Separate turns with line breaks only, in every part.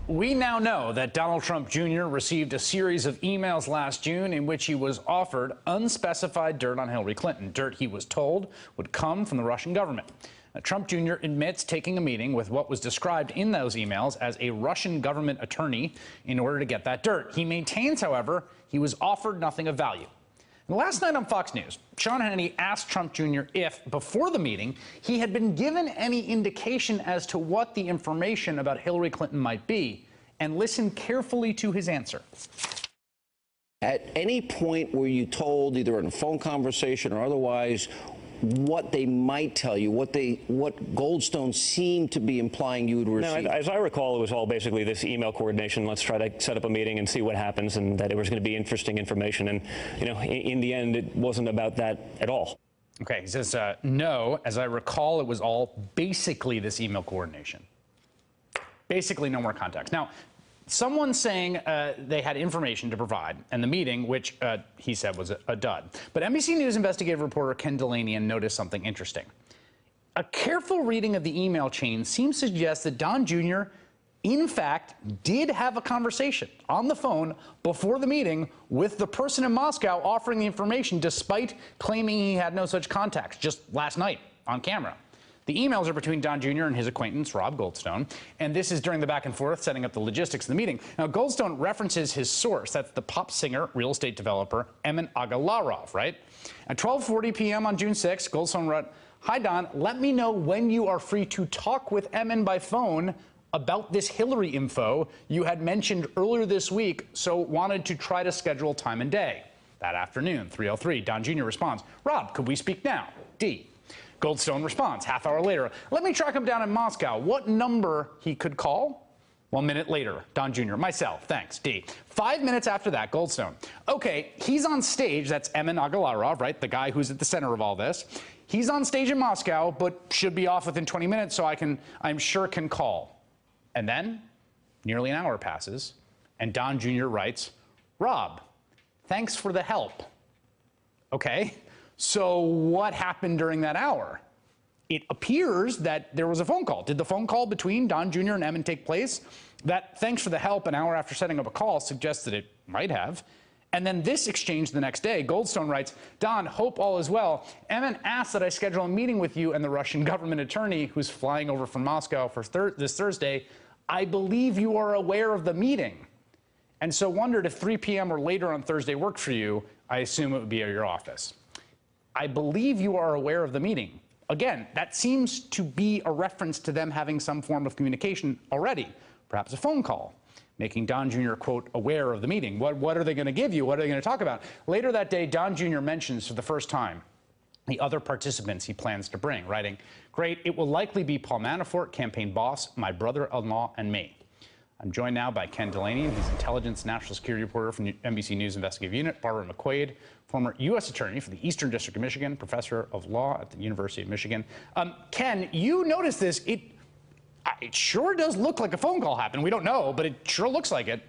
We now know that Donald Trump Jr. received a series of emails last June in which he was offered unspecified dirt on Hillary Clinton, dirt he was told would come from the Russian government. Trump Jr. admits taking a meeting with what was described in those emails as a Russian government attorney in order to get that dirt. He maintains, however, he was offered nothing of value. And last night on Fox News, Sean Hannity asked Trump Jr. if, before the meeting, he had been given any indication as to what the information about Hillary Clinton might be, and listen carefully to his answer.
At any point were you told, either in a phone conversation or otherwise, what they might tell you, what Goldstone seemed to be implying you would receive?
No, as I recall, it was all basically this email coordination. Let's try to set up a meeting and see what happens, and that it was going to be interesting information. And, you know, in the end, it wasn't about that at all.
Okay, he says, no, as I recall, it was all basically this email coordination. Basically, no more context. Now, someone saying they had information to provide, and the meeting, which he said was a dud. But NBC News investigative reporter Ken Dilanian noticed something interesting. A careful reading of the email chain seems to suggest that Don Jr. in fact did have a conversation on the phone before the meeting with the person in Moscow offering the information, despite claiming he had no such contacts just last night on camera. The emails are between Don Jr. and his acquaintance, Rob Goldstone, and this is during the back and forth setting up the logistics of the meeting. Now, Goldstone references his source. That's the pop singer, real estate developer, Emin Agalarov, right? At 12:40 p.m. on June 6th, Goldstone wrote, "Hi, Don, let me know when you are free to talk with Emin by phone about this Hillary info you had mentioned earlier this week, so wanted to try to schedule time and day." That afternoon, 3:03, Don Jr. responds, "Rob, could we speak now? D." Goldstone responds, half hour later, "Let me track him down in Moscow. What number he could call?" 1 minute later, Don Jr., "Myself, thanks, D." 5 minutes after that, Goldstone, "Okay, he's on stage," that's Emin Agalarov, right, the guy who's at the center of all this. "He's on stage in Moscow, but should be off within 20 minutes, so I'm sure can call." And then, nearly an hour passes, and Don Jr. writes, "Rob, thanks for the help." Okay. So what happened during that hour? It appears that there was a phone call. Did the phone call between Don Jr. and Emin take place? That "thanks for the help" an hour after setting up a call suggests that it might have. And then this exchange the next day, Goldstone writes, "Don, hope all is well. Emin asked that I schedule a meeting with you and the Russian government attorney who's flying over from Moscow for this Thursday. I believe you are aware of the meeting. And so wondered if 3 p.m. or later on Thursday worked for you. I assume it would be at your office. I believe you are aware of the meeting." Again, that seems to be a reference to them having some form of communication already, perhaps a phone call, making Don Jr., quote, aware of the meeting. What are they going to give you? What are they going to talk about? Later that day, Don Jr. mentions for the first time the other participants he plans to bring, writing, "Great, it will likely be Paul Manafort, campaign boss, my brother-in-law, and me." I'm joined now by Ken Dilanian. He's intelligence national security reporter from the NBC News Investigative Unit. Barbara McQuade, former U.S. attorney for the Eastern District of Michigan, professor of law at the University of Michigan. Ken, you noticed this. It sure does look like a phone call happened. We don't know, but it sure looks like it.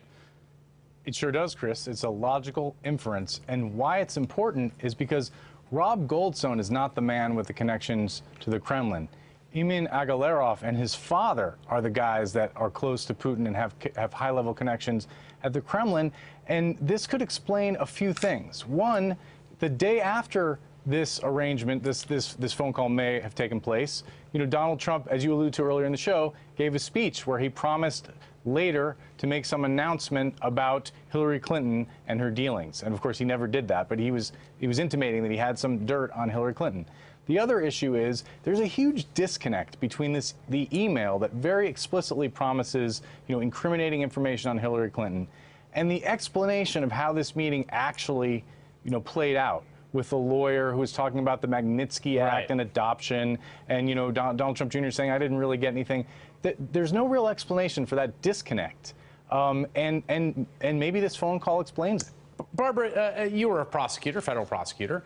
It sure does, Chris. It's a logical inference. And why it's important is because Rob Goldstone is not the man with the connections to the Kremlin. Emin Agalarov and his father are the guys that are close to Putin and have high-level connections at the Kremlin. And this could explain a few things. One, the day after this arrangement, this phone call may have taken place, you know, Donald Trump, as you alluded to earlier in the show, gave a speech where he promised later to make some announcement about Hillary Clinton and her dealings. And of course, he never did that, but he was intimating that he had some dirt on Hillary Clinton. The other issue is there's a huge disconnect between the email that very explicitly promises, you know, incriminating information on Hillary Clinton, and the explanation of how this meeting actually, you know, played out with the lawyer who was talking about the Magnitsky Act and adoption, and, you know, Donald Trump Jr. saying, I didn't really get anything. There's no real explanation for that disconnect, and maybe this phone call explains it.
Barbara, you were a prosecutor, federal prosecutor.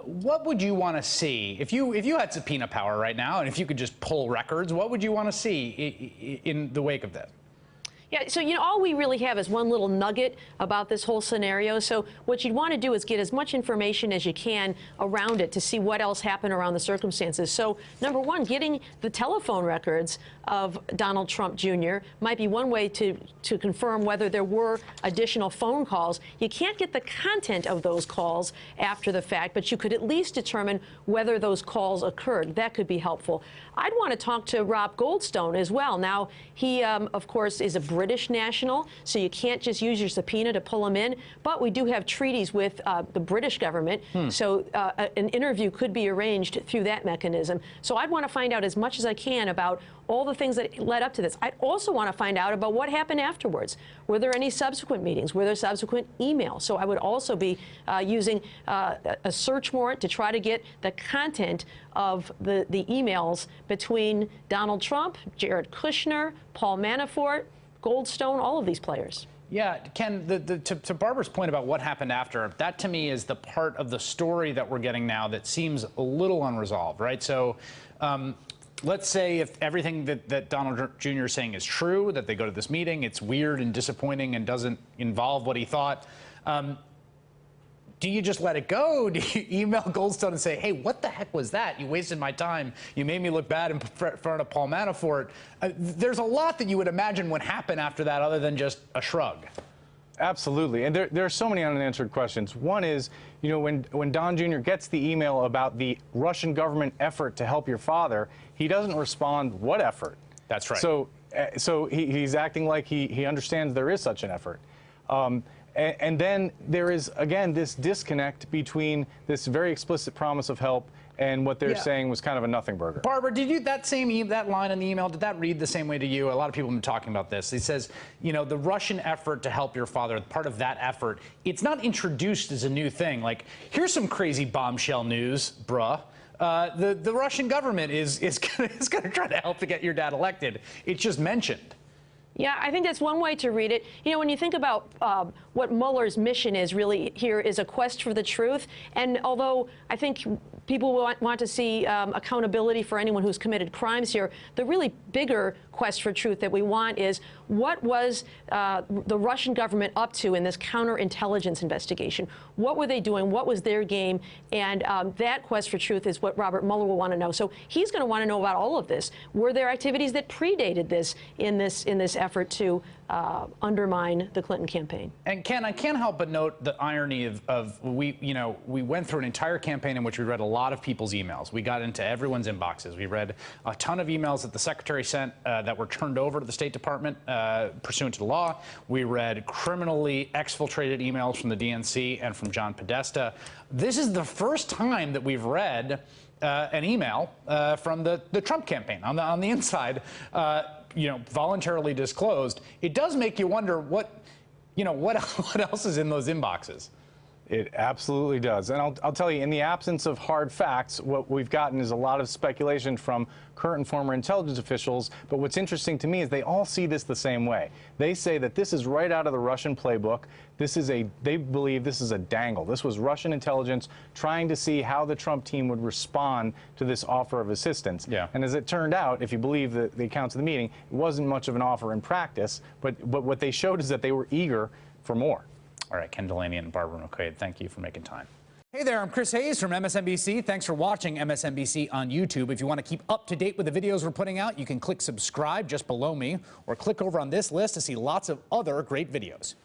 What would you want to see if you had subpoena power right now, and if you could just pull records? What would you want to see in the wake of this?
Yeah, so, all we really have is one little nugget about this whole scenario. So what you'd want to do is get as much information as you can around it to see what else happened around the circumstances. So, number one, getting the telephone records of Donald Trump Jr. might be one way to confirm whether there were additional phone calls. You can't get the content of those calls after the fact, but you could at least determine whether those calls occurred. That could be helpful. I'd want to talk to Rob Goldstone as well. Now, he, of course, is a British national, so you can't just use your subpoena to pull him in. But we do have treaties with the British government, so an interview could be arranged through that mechanism. So I'd want to find out as much as I can about all the things that led up to this. I'd also want to find out about what happened afterwards. Were there any subsequent meetings? Were there subsequent emails? So I would also be using a search warrant to try to get the content of the emails between Donald Trump, Jared Kushner, Paul Manafort, Goldstone, all of these players.
Yeah, Ken, to Barbara's point about what happened after, that to me is the part of the story that we're getting now that seems a little unresolved, right? So let's say if everything that Donald Jr. is saying is true, that they go to this meeting, it's weird and disappointing and doesn't involve what he thought. Do you just let it go? Do you email Goldstone and say, hey, what the heck was that? You wasted my time. You made me look bad in front of Paul Manafort. There's a lot that you would imagine would happen after that other than just a shrug.
Absolutely. And there are so many unanswered questions. One is, when Don Jr. gets the email about the Russian government effort to help your father, he doesn't respond, what effort?
That's right.
So he's acting like he understands there is such an effort. And then there is, again, this disconnect between this very explicit promise of help and what they're saying was kind of a nothing burger.
Barbara, did you, that line in the email, did that read the same way to you? A lot of people have been talking about this. He says, the Russian effort to help your father, part of that effort, it's not introduced as a new thing. Like, here's some crazy bombshell news, bruh. The Russian government is going to try to help to get your dad elected. It's just mentioned.
Yeah, I think that's one way to read it. When you think about what Mueller's mission is really here is a quest for the truth. And although I think people want to see accountability for anyone who's committed crimes here, the really bigger quest for truth that we want is what was the Russian government up to in this counterintelligence investigation? What were they doing? What was their game? And that quest for truth is what Robert Mueller will want to know. So he's going to want to know about all of this. Were there activities that predated this in this effort to undermine the Clinton campaign?
And Ken, I can't help but note the irony of we went through an entire campaign in which we read a lot of people's emails. We got into everyone's inboxes. We read a ton of emails that the secretary sent that were turned over to the State Department pursuant to the law. We read criminally exfiltrated emails from the DNC and from John Podesta. This is the first time that we've read an email from the Trump campaign on the inside. Voluntarily disclosed. It does make you wonder what else is in those inboxes.
It absolutely does. And I'll tell you, in the absence of hard facts, what we've gotten is a lot of speculation from current and former intelligence officials. But what's interesting to me is they all see this the same way. They say that this is right out of the Russian playbook. They believe this is a dangle. This was Russian intelligence trying to see how the Trump team would respond to this offer of assistance.
Yeah.
And as it turned out, if you believe the accounts of the meeting, it wasn't much of an offer in practice. But what they showed is that they were eager for more.
All right, Ken Delaney and Barbara McQuaid, thank you for making time. Hey there, I'm Chris Hayes from MSNBC. Thanks for watching MSNBC on YouTube. If you want to keep up to date with the videos we're putting out, you can click subscribe just below me or click over on this list to see lots of other great videos.